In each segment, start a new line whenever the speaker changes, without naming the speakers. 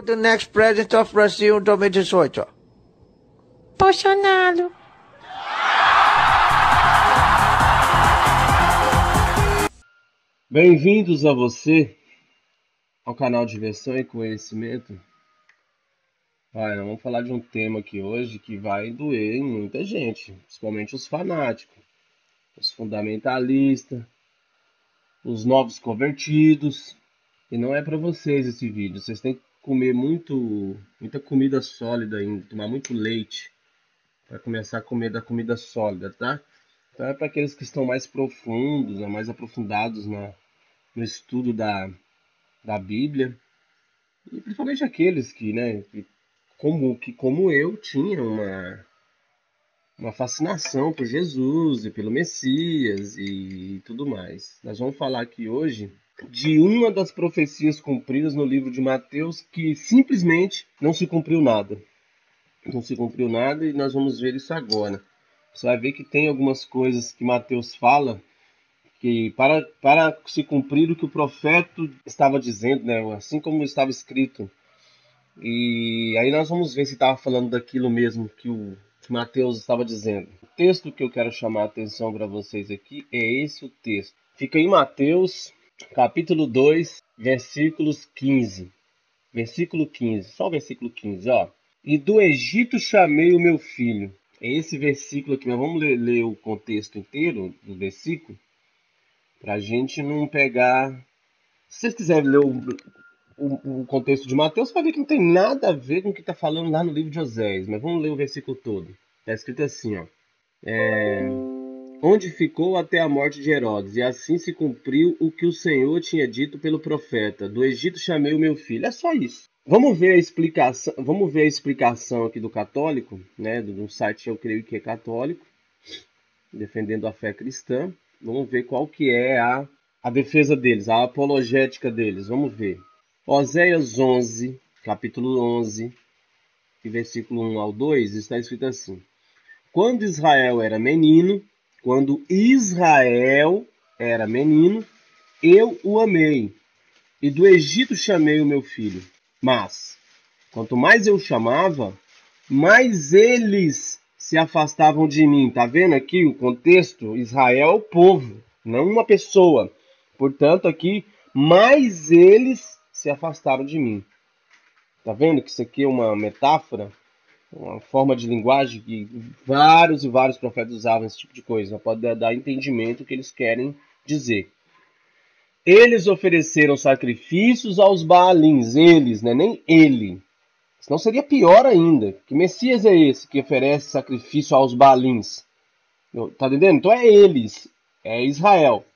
the next president of Brazil 2018?
Bolsonaro.
Bem-vindos a você ao canal Diversão e Conhecimento. Nós vamos falar de um tema aqui hoje que vai doer em muita gente, principalmente os fanáticos, os fundamentalistas, os novos convertidos. E não é para vocês esse vídeo. Vocês têm que comer muita comida sólida ainda, tomar muito leite para começar a comer da comida sólida, tá? Então é para aqueles que estão mais profundos, mais aprofundados no estudo da Bíblia. E principalmente aqueles que, como eu, tinha uma fascinação por Jesus e pelo Messias e tudo mais. Nós vamos falar aqui hoje de uma das profecias cumpridas no livro de Mateus que simplesmente não se cumpriu nada. Não se cumpriu nada e nós vamos ver isso agora. Você vai ver que tem algumas coisas que Mateus fala que para se cumprir o que o profeta estava dizendo, né? Assim como estava escrito. E aí nós vamos ver se estava falando daquilo mesmo que o Mateus estava dizendo. O texto que eu quero chamar a atenção para vocês aqui é esse o texto. Fica em Mateus, capítulo 2, versículos 15. Versículo 15, só o versículo 15, ó. E do Egito chamei o meu filho. É esse versículo aqui, mas vamos ler o contexto inteiro do versículo, para a gente não pegar... Se vocês quiserem ler o contexto de Mateus, você vai ver que não tem nada a ver com o que está falando lá no livro de Oséias, mas vamos ler o versículo todo. Está escrito assim, ó. Onde ficou até a morte de Herodes, e assim se cumpriu o que o Senhor tinha dito pelo profeta. Do Egito chamei o meu filho. É só isso. Vamos ver a explicação aqui do católico, né, do site eu creio que é católico, defendendo a fé cristã. Vamos ver qual que é a defesa deles, a apologética deles. Vamos ver. Oséias 11, capítulo 11, versículo 1 ao 2, está escrito assim. Quando Israel era menino, eu o amei, e do Egito chamei o meu filho. Mas, quanto mais eu chamava, mais eles se afastavam de mim. Tá vendo aqui o contexto? Israel é o povo, não uma pessoa. Portanto, aqui, mais eles se afastaram de mim. Tá vendo que isso aqui é uma metáfora? Uma forma de linguagem que vários e vários profetas usavam esse tipo de coisa. Pode dar entendimento o que eles querem dizer. Eles ofereceram sacrifícios aos Baalins. Eles, né? Nem ele. Senão seria pior ainda. Que Messias é esse que oferece sacrifício aos Baalins? Tá entendendo? Então é eles. É Israel.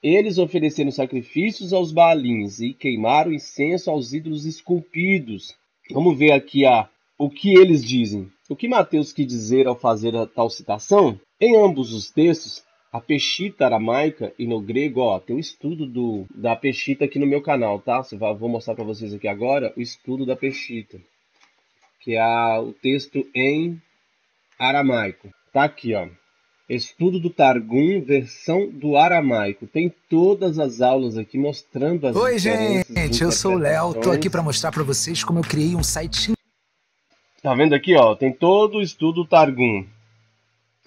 Eles ofereceram sacrifícios aos Baalins e queimaram incenso aos ídolos esculpidos. Vamos ver aqui o que eles dizem. O que Mateus quis dizer ao fazer a tal citação? Em ambos os textos, a Peshita aramaica e no grego, ó, tem um estudo da Peshita aqui no meu canal, tá? Vou mostrar para vocês aqui agora o estudo da Peshita, que é o texto em aramaico. Tá aqui, ó. Estudo do Targum, versão do aramaico. Tem todas as aulas aqui mostrando as diferenças.
Oi, gente, eu sou o Léo. Tô aqui para mostrar para vocês como eu criei um site.
Tá vendo aqui, ó? Tem todo o estudo do Targum.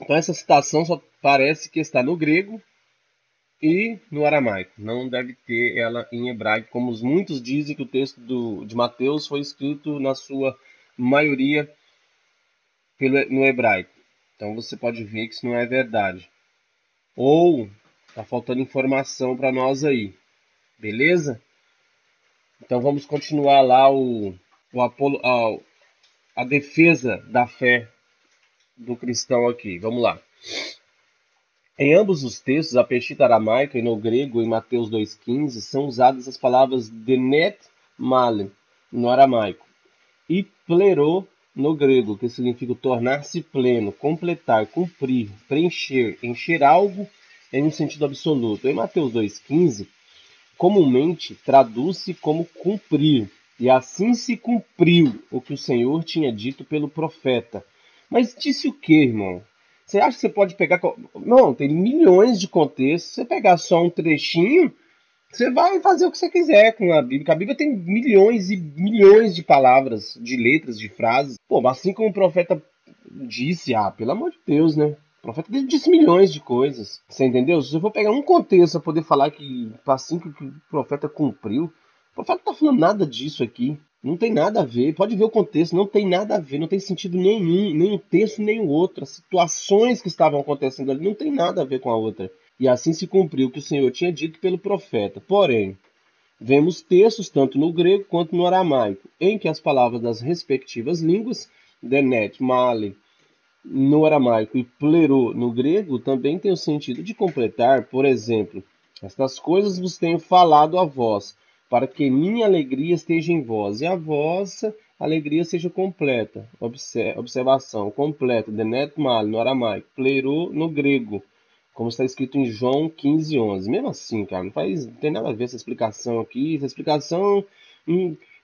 Então essa citação só parece que está no grego e no aramaico. Não deve ter ela em hebraico, como muitos dizem que o texto de Mateus foi escrito na sua maioria no hebraico. Então você pode ver que isso não é verdade. Ou tá faltando informação para nós aí. Beleza? Então vamos continuar lá a defesa da fé do cristão aqui. Vamos lá. Em ambos os textos, a Peshita aramaica e no grego, em Mateus 2,15, são usadas as palavras denet male no aramaico e plero no grego, que significa tornar-se pleno, completar, cumprir, preencher, encher algo em um sentido absoluto. Em Mateus 2,15, comumente traduz-se como cumprir, e assim se cumpriu o que o Senhor tinha dito pelo profeta. Mas disse o que, irmão? Você acha que você pode pegar... Não, tem milhões de contextos. Se você pegar só um trechinho, Você vai fazer o que você quiser com a Bíblia, porque a Bíblia tem milhões e milhões de palavras, de letras, de frases. Pô, assim como o profeta disse, pelo amor de Deus, né? O profeta disse milhões de coisas. Você entendeu? Se você for pegar um contexto para poder falar que assim que o profeta cumpriu, o profeta não tá falando nada disso aqui. Não tem nada a ver. Pode ver o contexto, não tem nada a ver, não tem sentido nenhum, nem um texto nem o outro. As situações que estavam acontecendo ali não tem nada a ver com a outra. E assim se cumpriu o que o Senhor tinha dito pelo profeta. Porém, vemos textos tanto no grego quanto no aramaico, em que as palavras das respectivas línguas, denet, male, no aramaico e plero no grego, também têm o sentido de completar. Por exemplo, estas coisas vos tenho falado a vós, para que minha alegria esteja em vós e a vossa alegria seja completa. Observação, completa, denet male no aramaico, plero no grego, como está escrito em João 15:11. Mesmo assim, cara, não tem nada a ver essa explicação aqui. Essa explicação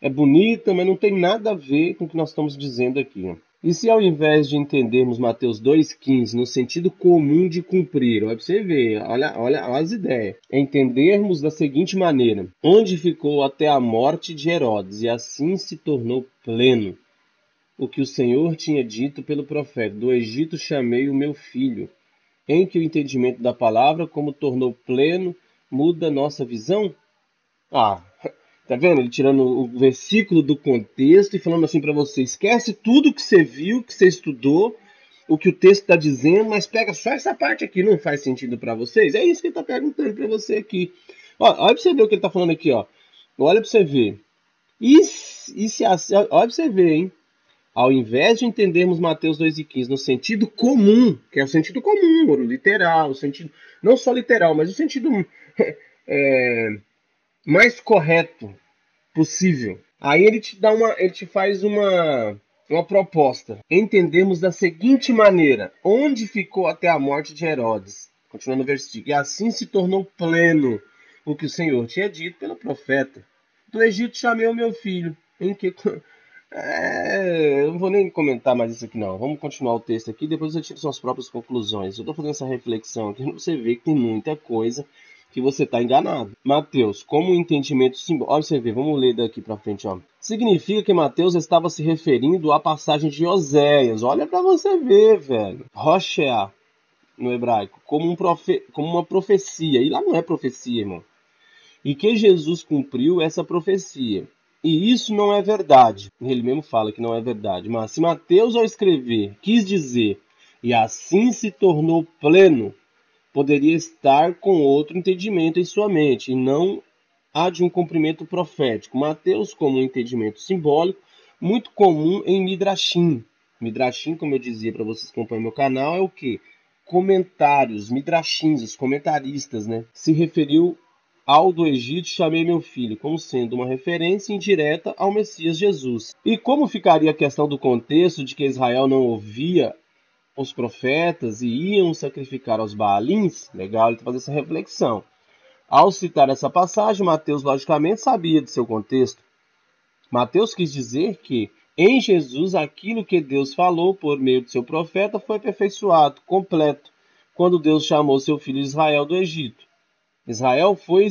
é bonita, mas não tem nada a ver com o que nós estamos dizendo aqui. E se ao invés de entendermos Mateus 2,15 no sentido comum de cumprir, olha para você ver, olha as ideias, entendermos da seguinte maneira: onde ficou até a morte de Herodes, e assim se tornou pleno o que o Senhor tinha dito pelo profeta: do Egito chamei o meu filho. Em que o entendimento da palavra, como tornou pleno, muda nossa visão? Tá vendo? Ele tirando o versículo do contexto e falando assim para você: esquece tudo que você viu, que você estudou, o que o texto está dizendo, mas pega só essa parte aqui, não faz sentido para vocês? É isso que ele está perguntando para você aqui. Olha para você ver o que ele está falando aqui, ó. Olha para você ver. Olha para você ver, hein? Ao invés de entendermos Mateus 2,15 no sentido comum, que é o sentido comum, o literal, o sentido não só literal, mas o sentido mais correto possível. Aí ele te faz uma proposta. Entendermos da seguinte maneira: onde ficou até a morte de Herodes? Continuando o versículo. E assim se tornou pleno o que o Senhor tinha dito pelo profeta: do Egito chamei o meu filho. Em que eu não vou nem comentar mais isso aqui não. Vamos continuar o texto aqui, depois eu tiro suas próprias conclusões. Eu estou fazendo essa reflexão aqui para você ver que tem muita coisa que você está enganado. Mateus, como o entendimento simbólico. Olha você ver, vamos ler daqui para frente, ó. Significa que Mateus estava se referindo à passagem de Oséias. Olha para você ver, velho. Roshea, no hebraico, como uma profecia. E lá não é profecia, irmão. E que Jesus cumpriu essa profecia. E isso não é verdade. Ele mesmo fala que não é verdade. Mas se Mateus, ao escrever, quis dizer, e assim se tornou pleno, poderia estar com outro entendimento em sua mente, e não a de um cumprimento profético. Mateus, como um entendimento simbólico, muito comum em Midrashim. Midrashim, como eu dizia para vocês que acompanham meu canal, é o quê? Comentários, Midrashims, os comentaristas, né? Se referiu ao do Egito chamei meu filho, como sendo uma referência indireta ao Messias Jesus. E como ficaria a questão do contexto de que Israel não ouvia os profetas e iam sacrificar aos Baalins? Legal ele fazer essa reflexão. Ao citar essa passagem, Mateus logicamente sabia de seu contexto. Mateus quis dizer que em Jesus aquilo que Deus falou por meio de seu profeta foi aperfeiçoado, completo, quando Deus chamou seu filho Israel do Egito. Israel foi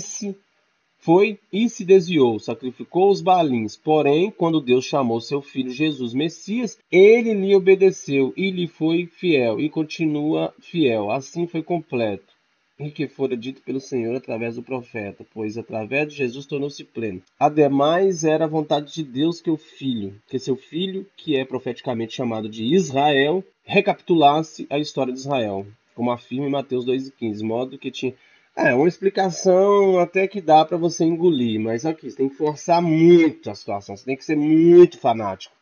e se desviou, sacrificou os Baalins. Porém, quando Deus chamou seu filho Jesus Messias, ele lhe obedeceu e lhe foi fiel e continua fiel. Assim foi completo e que fora dito pelo Senhor através do profeta, pois através de Jesus tornou-se pleno. Ademais, era a vontade de Deus que seu filho, que é profeticamente chamado de Israel, recapitulasse a história de Israel, como afirma em Mateus 2,15, modo que tinha uma explicação até que dá para você engolir, mas aqui você tem que forçar muito a situação, você tem que ser muito fanático.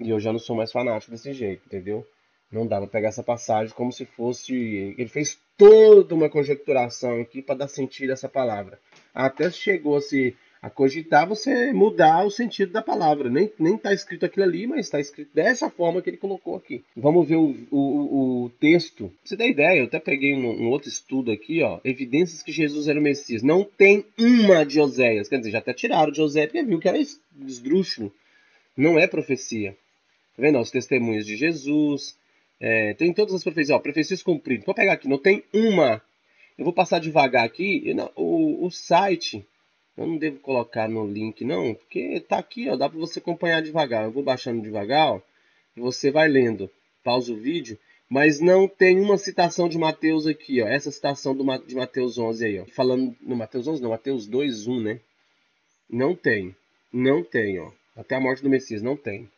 E eu já não sou mais fanático desse jeito, entendeu? Não dá para pegar essa passagem como se fosse... Ele fez toda uma conjecturação aqui para dar sentido a essa palavra. Até chegou-se a cogitar você mudar o sentido da palavra. Nem está escrito aquilo ali, mas está escrito dessa forma que ele colocou aqui. Vamos ver o texto. Pra você ter ideia, eu até peguei um outro estudo aqui, ó. Evidências que Jesus era o Messias. Não tem uma de Oséias. Quer dizer, já até tiraram de Oséias porque viu que era esdrúxulo. Não é profecia. Tá vendo? Os testemunhos de Jesus. Tem todas as profecias. Ó, profecias cumpridas. Vou pegar aqui. Não tem uma. Eu vou passar devagar aqui. O site, eu não devo colocar no link não, porque tá aqui, ó, dá para você acompanhar devagar. Eu vou baixando devagar, ó, e você vai lendo. Pausa o vídeo. Mas não tem uma citação de Mateus aqui, ó. Essa citação de Mateus 11 aí, ó. Falando no Mateus 11, não, Mateus 2:1, né? Não tem. Não tem, ó. Até a morte do Messias, não tem.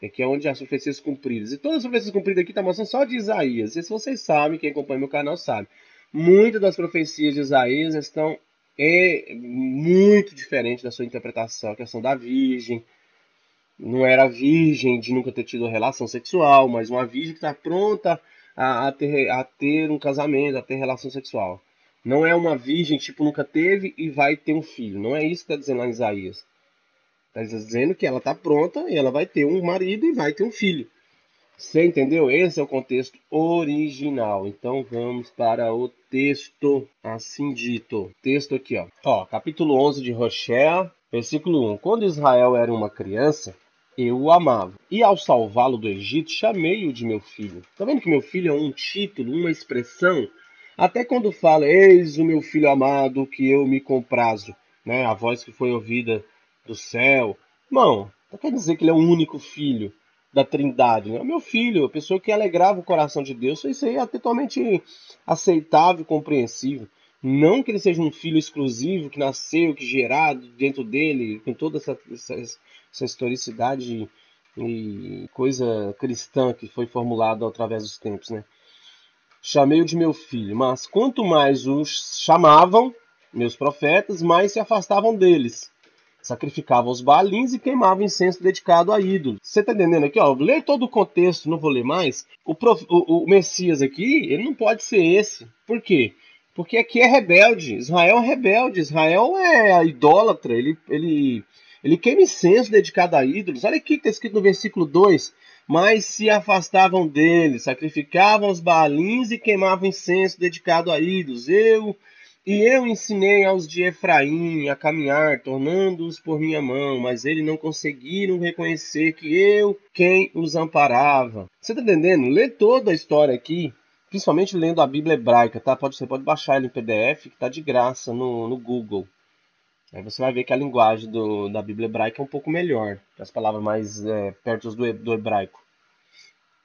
Aqui é onde as profecias cumpridas. E todas as profecias cumpridas aqui tá mostrando só de Isaías. E se vocês sabem, quem acompanha meu canal sabe. Muitas das profecias de Isaías estão muito diferentes da sua interpretação. A questão da virgem. Não era virgem de nunca ter tido relação sexual, mas uma virgem que está pronta a ter um casamento, a ter relação sexual. Não é uma virgem tipo nunca teve e vai ter um filho. Não é isso que está dizendo lá em Isaías. Está dizendo que ela está pronta e ela vai ter um marido e vai ter um filho. Você entendeu? Esse é o contexto original. Então vamos para o texto assim dito. Texto aqui, ó. Capítulo 11 de Rochelle, versículo 1. Quando Israel era uma criança, eu o amava. E ao salvá-lo do Egito, chamei-o de meu filho. Tá vendo que meu filho é um título, uma expressão? Até quando fala, eis o meu filho amado que eu me comprazo, né? A voz que foi ouvida do céu. Irmão, não quer dizer que ele é o único filho da Trindade, né? Meu filho, a pessoa que alegrava o coração de Deus. Isso aí é totalmente aceitável e compreensível. Não que ele seja um filho exclusivo, que nasceu, que gerado dentro dele, com toda essa historicidade e coisa cristã que foi formulada através dos tempos, né? Chamei-o de meu filho, mas quanto mais os chamavam, meus profetas, mais se afastavam deles. Sacrificavam os balins e queimavam incenso dedicado a ídolos. Você está entendendo aqui? Ó, lê todo o contexto, não vou ler mais. O Messias aqui, ele não pode ser esse. Por quê? Porque aqui é rebelde. Israel é rebelde. Israel é idólatra. Ele queima incenso dedicado a ídolos. Olha aqui que está escrito no versículo 2. Mas se afastavam dele, sacrificavam os balins e queimavam incenso dedicado a ídolos. Eu ensinei aos de Efraim a caminhar, tornando-os por minha mão, mas eles não conseguiram reconhecer que eu, quem os amparava. Você está entendendo? Lê toda a história aqui, principalmente lendo a Bíblia hebraica, tá? Você pode baixar ele em PDF, que está de graça no Google. Aí você vai ver que a linguagem da Bíblia hebraica é um pouco melhor, as palavras mais perto do hebraico.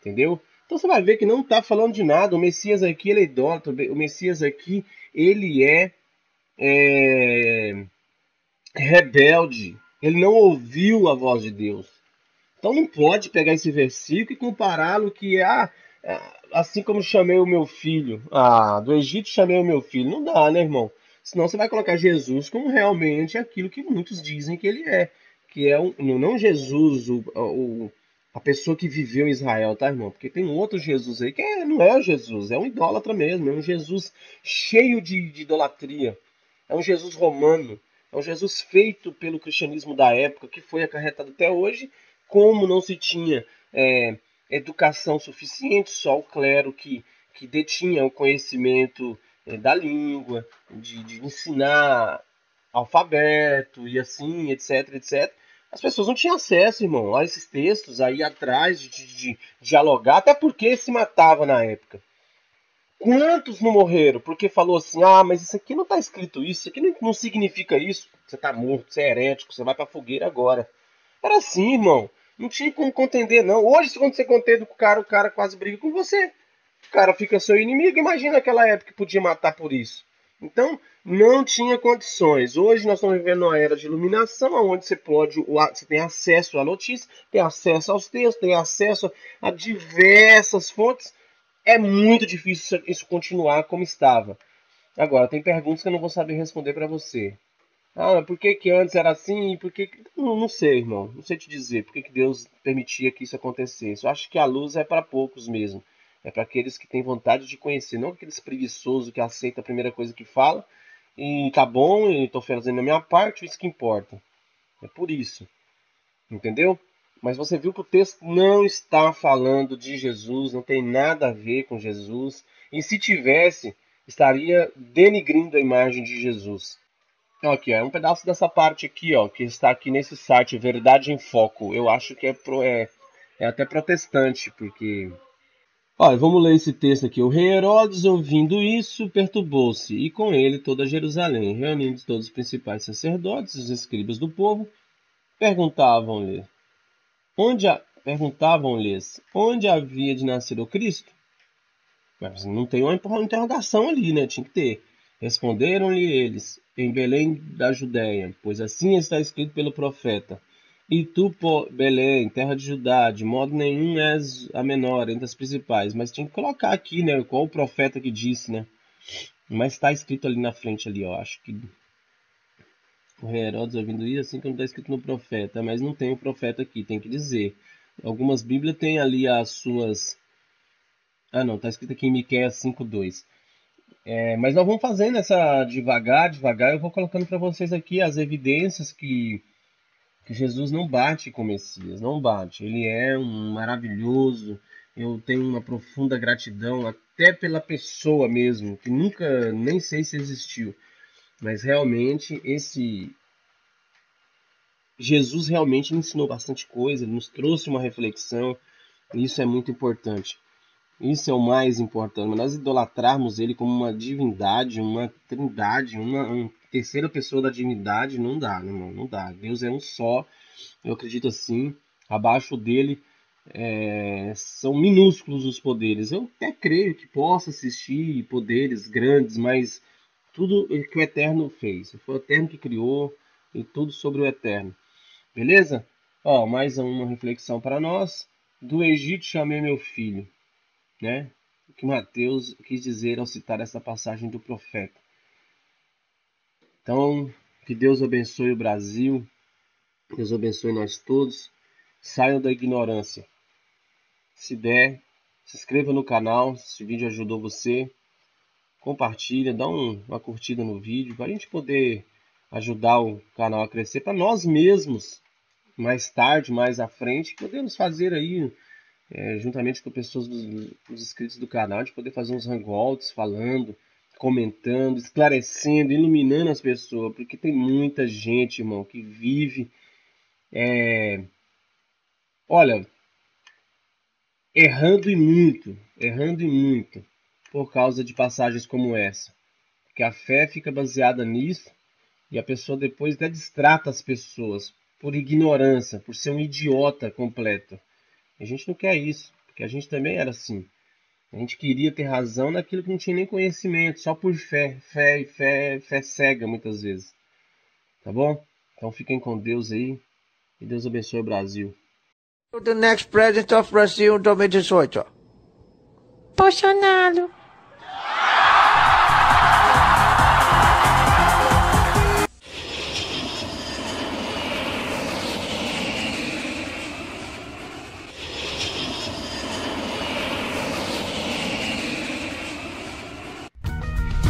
Entendeu? Então você vai ver que não está falando de nada. O Messias aqui, ele é idólatra. O Messias aqui, ele é rebelde. Ele não ouviu a voz de Deus. Então não pode pegar esse versículo e compará-lo que assim como chamei o meu filho. Do Egito chamei o meu filho. Não dá, né, irmão? Senão você vai colocar Jesus como realmente aquilo que muitos dizem que ele é. Que é não Jesus, a pessoa que viveu em Israel, tá, irmão? Porque tem um outro Jesus aí que não é o Jesus, é um idólatra mesmo. É um Jesus cheio de idolatria. É um Jesus romano. É um Jesus feito pelo cristianismo da época, que foi acarretado até hoje, como não se tinha educação suficiente, só o clero que detinha o conhecimento da língua, de ensinar alfabeto e assim, etc, etc. As pessoas não tinham acesso, irmão, a esses textos, aí atrás de dialogar, até porque se matava na época. Quantos não morreram? Porque falou assim, mas isso aqui não está escrito isso aqui não significa isso. Você está morto, você é herético, você vai para a fogueira agora. Era assim, irmão. Não tinha como contender, não. Hoje, quando você contende com o cara quase briga com você. O cara fica seu inimigo. Imagina aquela época que podia matar por isso. Então, não tinha condições. Hoje nós estamos vivendo uma era de iluminação, onde você tem acesso à notícia, tem acesso aos textos, tem acesso a diversas fontes. É muito difícil isso continuar como estava. Agora, tem perguntas que eu não vou saber responder para você. Por que antes era assim? Não sei, irmão. Não sei te dizer por que Deus permitia que isso acontecesse. Eu acho que a luz é para poucos mesmo. É para aqueles que têm vontade de conhecer. Não aqueles preguiçosos que aceitam a primeira coisa que fala. E tá bom, e tô fazendo a minha parte, isso que importa. É por isso. Entendeu? Mas você viu que o texto não está falando de Jesus, não tem nada a ver com Jesus. E se tivesse, estaria denigrindo a imagem de Jesus. Então, aqui, é um pedaço dessa parte aqui, ó, que está aqui nesse site, Verdade em Foco. Eu acho que é até protestante, porque Olha, vamos ler esse texto aqui. O rei Herodes, ouvindo isso, perturbou-se, e com ele toda Jerusalém. Reunindo todos os principais sacerdotes e os escribas do povo, perguntavam-lhes onde havia de nascer o Cristo. Mas não tem uma interrogação ali, né? Tinha que ter. Responderam-lhe eles, em Belém da Judéia, pois assim está escrito pelo profeta. E tu, Belém, terra de Judá, de modo nenhum és a menor entre as principais. Mas tinha que colocar aqui, né? Qual o profeta que disse, né? Mas está escrito ali na frente, ali, ó. Acho que o rei Herodes ouvindo isso, assim como está escrito no profeta. Mas não tem o profeta aqui, tem que dizer. Algumas bíblias têm ali as suas... Ah, não, está escrito aqui em Miqueias 5:2. Mas nós vamos fazendo essa devagar. Eu vou colocando para vocês aqui as evidências que Jesus não bate com o Messias, não bate. Ele é um maravilhoso. Eu tenho uma profunda gratidão até pela pessoa mesmo, que nunca, nem sei se existiu. Mas realmente Jesus realmente me ensinou bastante coisa, nos trouxe uma reflexão. E isso é muito importante. Isso é o mais importante. Nós idolatrarmos ele como uma divindade, uma trindade, uma terceira pessoa da divindade, não dá, irmão, não dá. Deus é um só. Eu acredito assim. Abaixo dele são minúsculos os poderes. Eu até creio que possa existir poderes grandes, mas tudo que o Eterno fez. Foi o Eterno que criou e tudo sobre o Eterno. Beleza? Ó, mais uma reflexão para nós. Do Egito chamei meu filho. Né? O que Mateus quis dizer ao citar essa passagem do profeta. Então, que Deus abençoe o Brasil, Deus abençoe nós todos. Saiam da ignorância. Se der, se inscreva no canal, se esse vídeo ajudou você. Compartilha, dá uma curtida no vídeo, para a gente poder ajudar o canal a crescer, para nós mesmos, mais tarde, mais à frente, podemos fazer aí... juntamente com pessoas dos inscritos do canal, de poder fazer uns hangouts falando, comentando, esclarecendo, iluminando as pessoas, porque tem muita gente, irmão, que vive, olha, errando e muito, por causa de passagens como essa, porque a fé fica baseada nisso, e a pessoa depois até distrata as pessoas, por ignorância, por ser um idiota completo. A gente não quer isso, porque a gente também era assim. A gente queria ter razão naquilo que não tinha nem conhecimento, só por fé cega muitas vezes. Tá bom? Então fiquem com Deus aí, e Deus abençoe o Brasil.
The next president of Brazil, 2018.
Bolsonaro.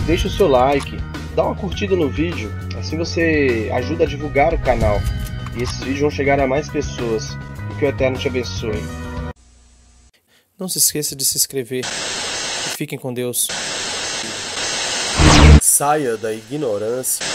Deixe o seu like, dá uma curtida no vídeo, assim você ajuda a divulgar o canal. E esses vídeos vão chegar a mais pessoas. E que o Eterno te abençoe.
Não se esqueça de se inscrever. E fiquem com Deus.
Saia da ignorância